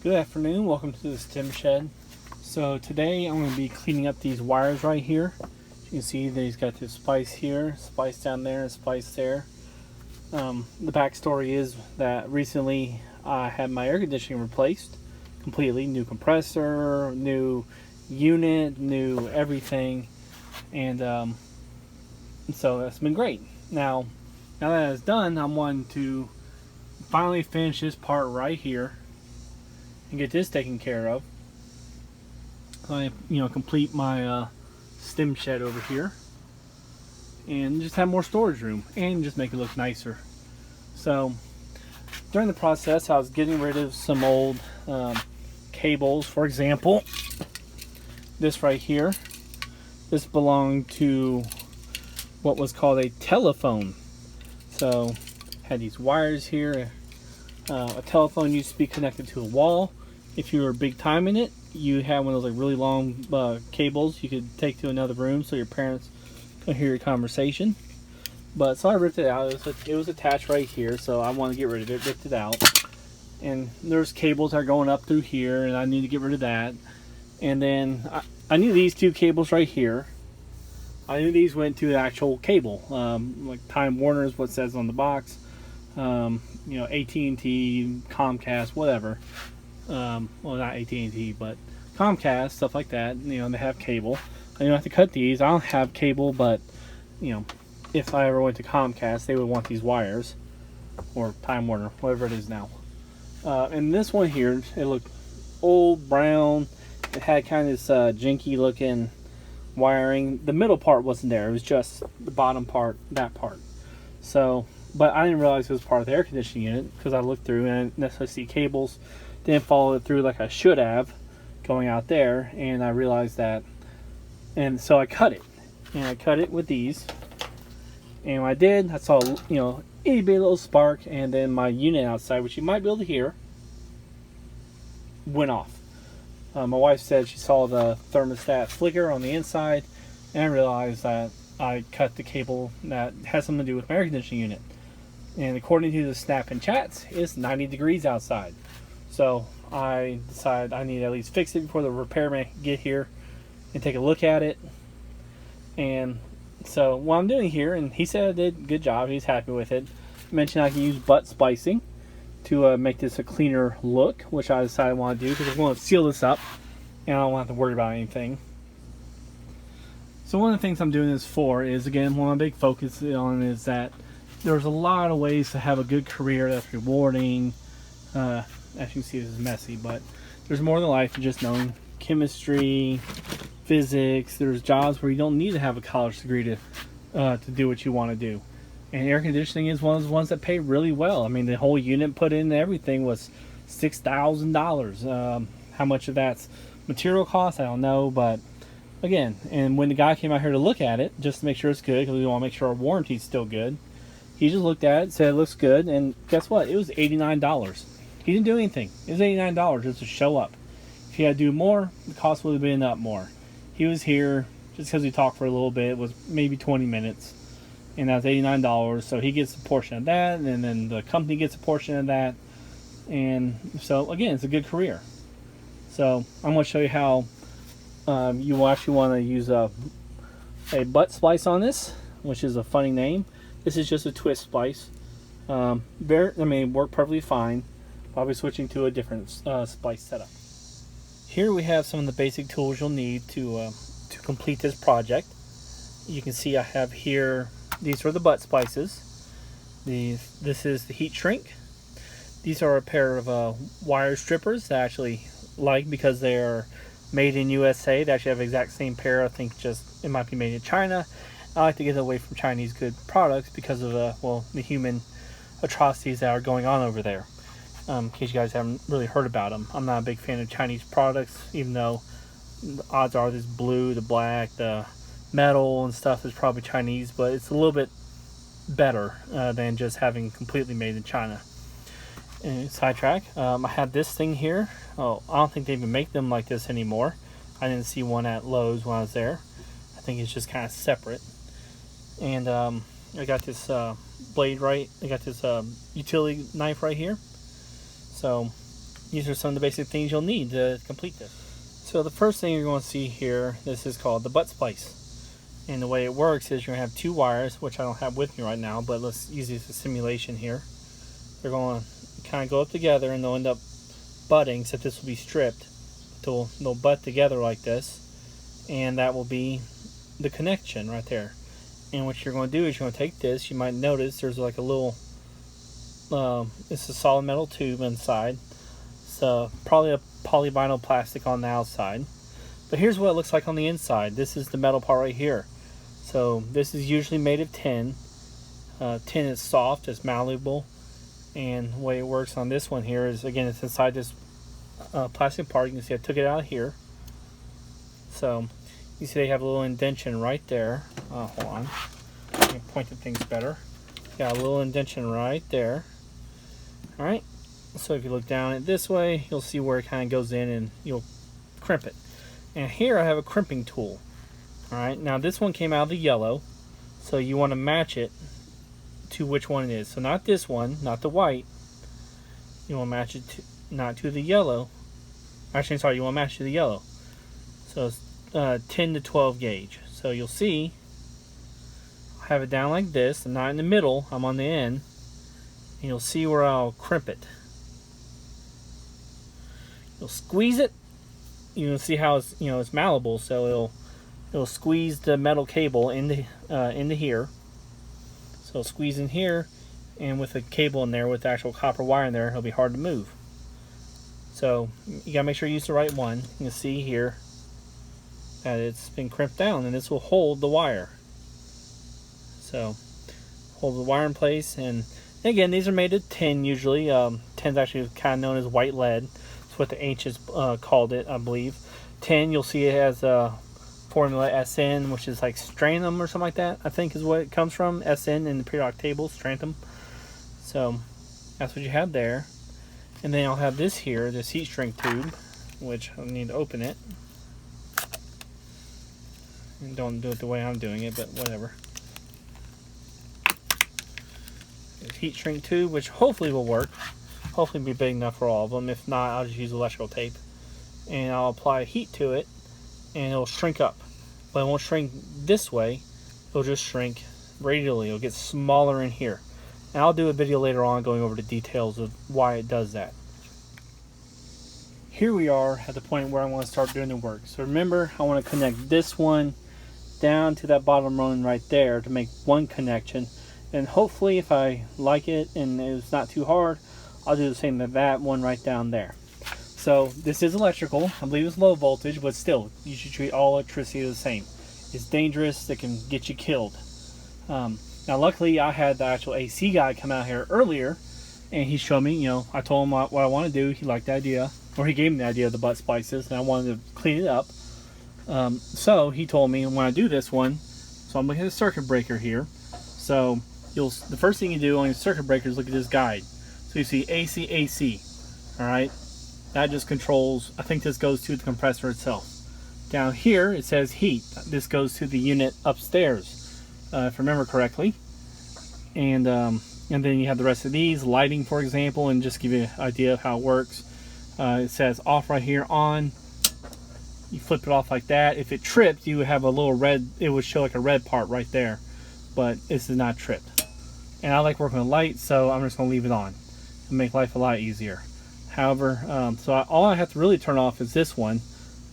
Good afternoon, welcome to the STEM Shed. So today I'm going to be cleaning up these wires right here. You can see that he's got this splice here, splice down there, and splice there. The backstory is that recently I had my air conditioning replaced completely. New compressor, new unit, new everything. And so that's been great. Now that it's done, I'm wanting to finally finish this part right here and get this taken care of. So I, complete my stem shed over here, and just have more storage room, and just make it look nicer. So during the process, I was getting rid of some old cables. For example, this right here. This belonged to what was called a telephone. So had these wires here. A telephone used to be connected to a wall. If you were big time in it, you had one of those like really long cables you could take to another room so your parents could hear your conversation. But so I ripped it out. It was attached right here, so I want to get rid of it. Ripped it out, and there's cables that are going up through here, and I need to get rid of that. And then I knew these two cables right here. I knew these went to the actual cable, like Time Warner is what it says on the box. AT&T, Comcast, whatever. Well, not AT&T, but Comcast, stuff like that. They have cable. I don't have to cut these. I don't have cable, but if I ever went to Comcast, they would want these wires, or Time Warner, whatever it is now. And this one here, it looked old, brown. It had kind of this janky looking wiring. The middle part wasn't there. It was just the bottom part, that part. So, but I didn't realize it was part of the air conditioning unit because I looked through and I didn't necessarily see cables. Didn't follow it through like I should have going out there, and I realized that, and so I cut it, and I cut it with these, and when I did, I saw itty bitty little spark, and then my unit outside, which you might be able to hear, went off. My wife said she saw the thermostat flicker on the inside, and I realized that I cut the cable that has something to do with my air conditioning unit. And according to the snap and chats, it's 90 degrees outside. So I decided I need to at least fix it before the repairman can get here and take a look at it. And so what I'm doing here, and he said I did a good job, he's happy with it. I mentioned I can use butt splicing to make this a cleaner look, which I decided I want to do because I want to seal this up and I don't want to have to worry about anything. So one of the things I'm doing this for is, again, one of my big focus on is that there's a lot of ways to have a good career that's rewarding. As you can see, this is messy, but there's more than life than just knowing chemistry, physics. There's jobs where you don't need to have a college degree to do what you want to do. And air conditioning is one of those ones that pay really well. I mean, the whole unit put in everything was $6,000. How much of that's material cost, I don't know, but again, and when the guy came out here to look at it, just to make sure it's good, because we want to make sure our warranty's still good, he just looked at it, said it looks good, and guess what? It was $89. He didn't do anything. It was $89 just to show up. If he had to do more, the cost would have been up more. He was here just because we talked for a little bit. It was maybe 20 minutes, and that's $89. So he gets a portion of that, and then the company gets a portion of that. And so, again, it's a good career. So I'm going to show you how you will actually want to use a butt splice on this, which is a funny name. This is just a twist splice. Work perfectly fine. I'll be switching to a different splice setup. Here we have some of the basic tools you'll need to complete this project. You can see I have here, these are the butt splices. This is the heat shrink. These are a pair of wire strippers that I actually like because they're made in USA. They actually have the exact same pair. I think just it might be made in China. I like to get away from Chinese good products because of the human atrocities that are going on over there. In case you guys haven't really heard about them, I'm not a big fan of Chinese products, even though the odds are this blue, the black, the metal and stuff is probably Chinese, but it's a little bit better than just having completely made in China. And sidetrack, I have this thing here. Oh, I don't think they even make them like this anymore. I didn't see one at Lowe's when I was there. I think it's just kind of separate. And I got this blade right. I got this utility knife right here. So these are some of the basic things you'll need to complete this. So the first thing you're going to see here, this is called the butt splice. And the way it works is you're going to have 2 wires, which I don't have with me right now, but let's use this as a simulation here. They're going to kind of go up together and they'll end up butting, except this will be stripped. They'll butt together like this, and that will be the connection right there. And what you're going to do is you're going to take this. You might notice there's like a little, it's a solid metal tube inside. So probably a polyvinyl plastic on the outside. But here's what it looks like on the inside. This is the metal part right here. So this is usually made of tin. Tin is soft, it's malleable. And the way it works on this one here is, again, it's inside this plastic part. You can see I took it out of here. So you see they have a little indentation right there. Hold on. Let me point at things better. Got a little indentation right there. Alright. So if you look down it this way, you'll see where it kind of goes in and you'll crimp it. And here I have a crimping tool. Alright, now this one came out of the yellow, so you want to match it to which one it is. So not this one, not the white. You want to match it to, not to the yellow. Actually, sorry, you want to match to the yellow. So it's 10 to 12 gauge. So you'll see, I have it down like this. I'm not in the middle, I'm on the end. And you'll see where I'll crimp it. You'll squeeze it. You can see how it's, it's malleable, so it'll squeeze the metal cable into here. So squeeze in here, and with a cable in there with the actual copper wire in there, it'll be hard to move. So you gotta make sure you use the right one. You can see here that it's been crimped down, and this will hold the wire. So hold the wire in place, and again, these are made of tin usually. Tin's actually kind of known as white lead. That's what the ancients called it, I believe. Tin, you'll see it has a formula SN, which is like strontium or something like that, I think is what it comes from. SN in the periodic table, strontium. So that's what you have there. And then I'll have this here, this heat shrink tube, which I need to open it. And don't do it the way I'm doing it, but whatever. This heat shrink tube, which hopefully will work. Hopefully be big enough for all of them. If not, I'll just use electrical tape. And I'll apply heat to it, and it'll shrink up. But it won't shrink this way. It'll just shrink radially. It'll get smaller in here. And I'll do a video later on going over the details of why it does that. Here we are at the point where I want to start doing the work. So remember, I want to connect this one down to that bottom rung right there to make one connection. And hopefully, if I like it and it's not too hard, I'll do the same with that one right down there. So this is electrical. I believe it's low voltage, but still, you should treat all electricity the same. It's dangerous. It can get you killed. Now, luckily, I had the actual AC guy come out here earlier, and he showed me, I told him what I want to do. He liked the idea, or he gave me the idea of the butt splices, and I wanted to clean it up. So he told me when I do this one, so I'm looking at the circuit breaker here. So the first thing you do on your circuit breaker is look at this guide. So you see AC, AC, all right? That just controls, I think this goes to the compressor itself. Down here, it says heat. This goes to the unit upstairs, if I remember correctly. And then you have the rest of these, lighting, for example, and just give you an idea of how it works. It says off right here, on. You flip it off like that. If it tripped, you would have a little red, it would show like a red part right there. But this is not tripped. And I like working with light, so I'm just going to leave it on. It'll make life a lot easier. However, all I have to really turn off is this one,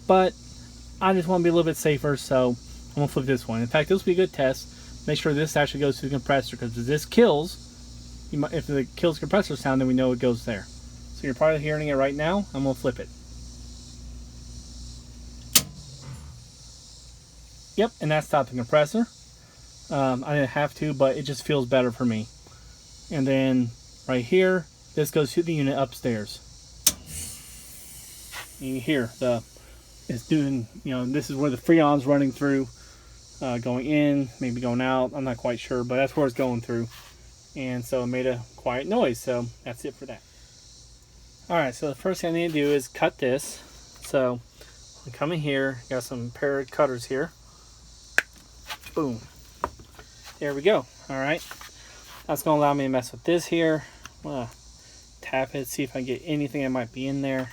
but I just want to be a little bit safer, so I'm going to flip this one. In fact, this will be a good test. Make sure this actually goes to the compressor, because if this kills, if it kills the compressor sound, then we know it goes there. So you're probably hearing it right now. I'm going to flip it. Yep, and that stopped the compressor. I didn't have to, but it just feels better for me. And then right here, this goes to the unit upstairs. You hear it's doing, this is where the freon's running through, going in, maybe going out. I'm not quite sure, but that's where it's going through. And so it made a quiet noise. So that's it for that. All right, so the first thing I need to do is cut this. So I come in here, got some pair of cutters here. Boom. There we go. All right. That's going to allow me to mess with this here. tap it, see if I can get anything that might be in there.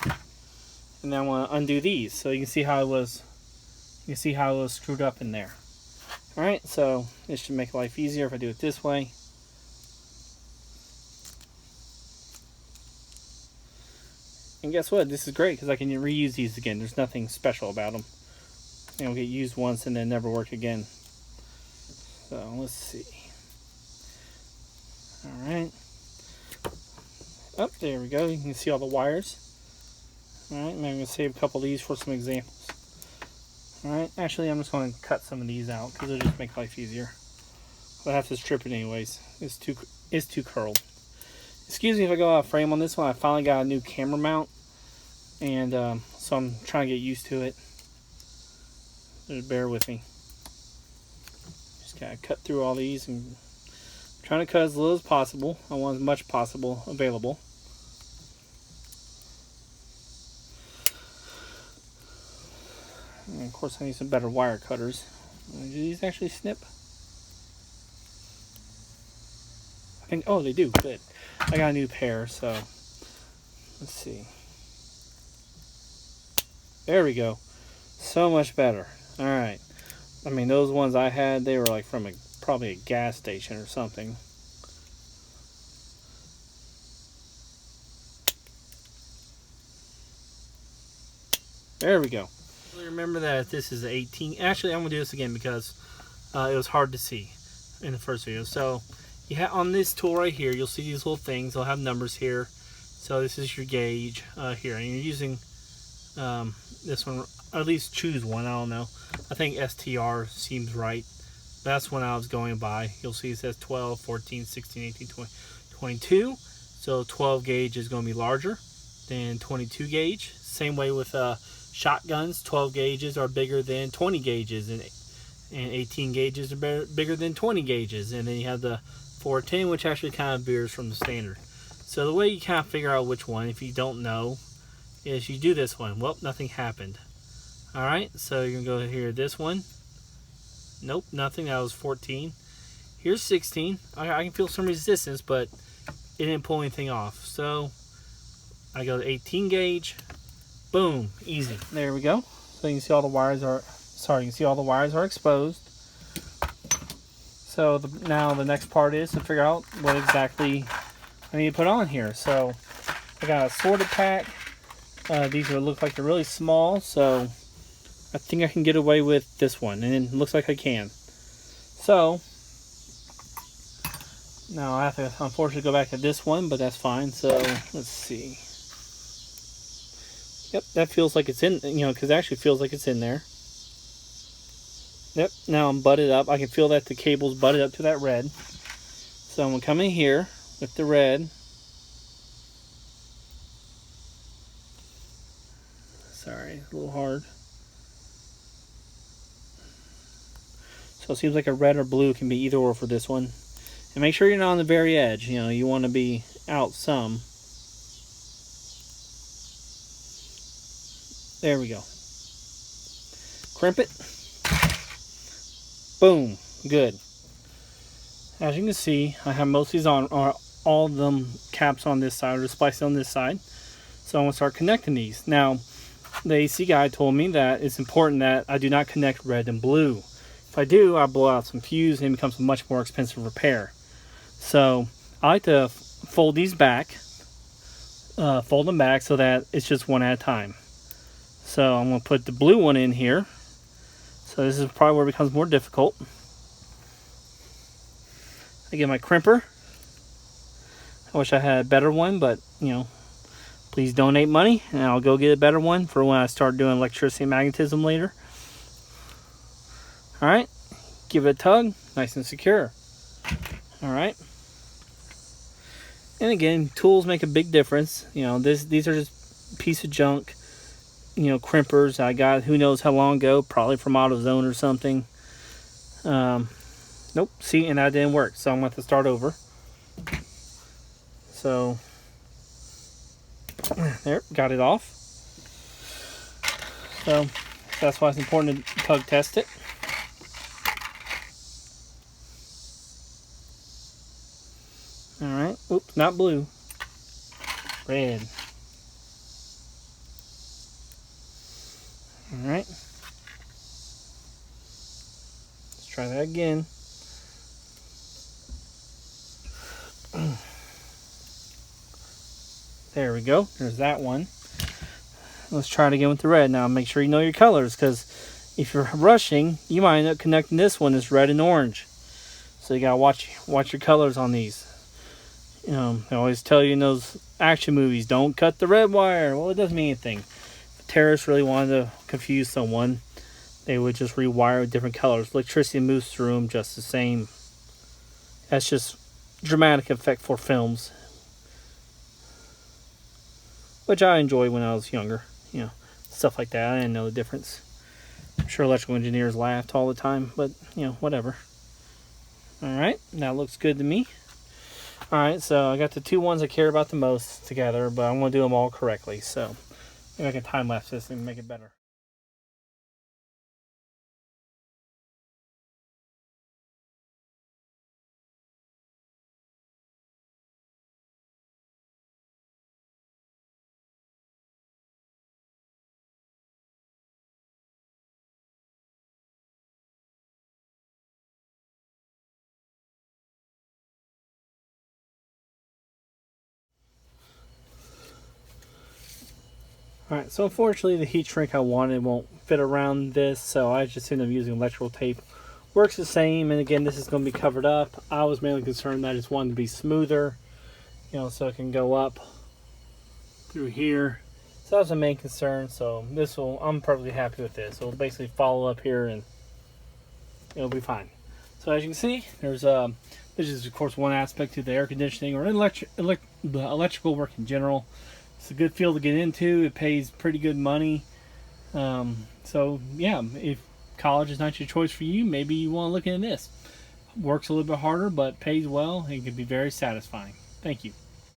And then I want to undo these so you can see how it was. You can see how it was screwed up in there. All right, so this should make life easier if I do it this way. And guess what? This is great because I can reuse these again. There's nothing special about them. They don't get used once and then never work again. So let's see. All right. Oh, there we go. You can see all the wires. All right, and I'm going to save a couple of these for some examples. All right, actually, I'm just going to cut some of these out because it'll just make life easier. I'll have to strip it anyways. It's too curled. Excuse me if I go out of frame on this one. I finally got a new camera mount, and so I'm trying to get used to it. Just bear with me. Just gotta cut through all these and trying to cut as little as possible. I want as much possible available. And of course, I need some better wire cutters. Do these actually snip? I think. Oh, they do. Good. I got a new pair, so let's see. There we go. So much better. All right. I mean, those ones I had, they were like from probably a gas station or something. There we go. Remember that this is 18. Actually, I'm gonna do this again because it was hard to see in the first video. So you have on this tool right here, you'll see these little things. They'll have numbers here. So this is your gauge here, and you're using this one, or at least choose one. I don't know. I think STR seems right. That's one I was going by. You'll see it says 12, 14, 16, 18, 20, 22. So 12 gauge is going to be larger than 22 gauge. Same way with shotguns. 12 gauges are bigger than 20 gauges, and 18 gauges are bigger than 20 gauges. And then you have the 410, which actually kind of veers from the standard. So the way you kind of figure out which one, if you don't know, is you do this one. Well, nothing happened. All right, so you're gonna go here, this one. Nope, nothing. That was 14. Here's 16. I can feel some resistance, but it didn't pull anything off. So I go to 18 gauge. Boom, easy. There we go. So you can see all the wires are. Sorry, you can see all the wires are exposed. So now the next part is to figure out what exactly I need to put on here. So I got a sorted pack. These look like they're really small, so I think I can get away with this one, and it looks like I can. So now I have to unfortunately go back to this one, but that's fine. So let's see. Yep, that feels like it's in, because it actually feels like it's in there. Yep, now I'm butted up. I can feel that the cable's butted up to that red. So I'm going to come in here with the red. Sorry, it's a little hard. So it seems like a red or blue can be either or for this one. And make sure you're not on the very edge. You want to be out some. There we go. Crimp it. Boom. Good. As you can see, I have most of these on, or all of them caps on this side, or splices on this side. So I'm going to start connecting these. Now, the AC guy told me that it's important that I do not connect red and blue. If I do, I blow out some fuse and it becomes a much more expensive repair. So I like to fold these back, fold them back so that it's just one at a time. So I'm going to put the blue one in here. So this is probably where it becomes more difficult. I get my crimper. I wish I had a better one, but please donate money and I'll go get a better one for when I start doing electricity and magnetism later. Alright, give it a tug, nice and secure. Alright. And again, tools make a big difference. These are just a piece of junk. Crimpers I got who knows how long ago, probably from AutoZone or something. Nope, see, and that didn't work, so I'm going to have to start over. So there, got it off. So that's why it's important to tug test it. Alright, oops, not blue. red. Alright. Let's try that again. There we go. There's that one. Let's try it again with the red. Now make sure you know your colors, because if you're rushing, you might end up connecting this one as red and orange. So you gotta watch your colors on these. They always tell you in those action movies, don't cut the red wire. Well, it doesn't mean anything. If terrorists really wanted to confuse someone, they would just rewire with different colors. Electricity moves through them just the same. That's just dramatic effect for films, which I enjoyed when I was younger. Stuff like that. I didn't know the difference. I'm sure electrical engineers laughed all the time, but whatever. Alright, that looks good to me. Alright, so I got the two ones I care about the most together, but I'm going to do them all correctly. So maybe I can time lapse this and make it better. Alright, so unfortunately the heat shrink I wanted won't fit around this, so I just end up using electrical tape. Works the same, and again, this is going to be covered up. I was mainly concerned that I just wanted to be smoother, so it can go up through here. So that was the main concern, so I'm perfectly happy with this. It'll basically follow up here and it'll be fine. So as you can see, there's this is of course one aspect to the air conditioning or electrical work in general. It's a good field to get into. It pays pretty good money. So yeah, if college is not your choice for you, maybe you want to look into this. Works a little bit harder, but pays well and can be very satisfying. Thank you.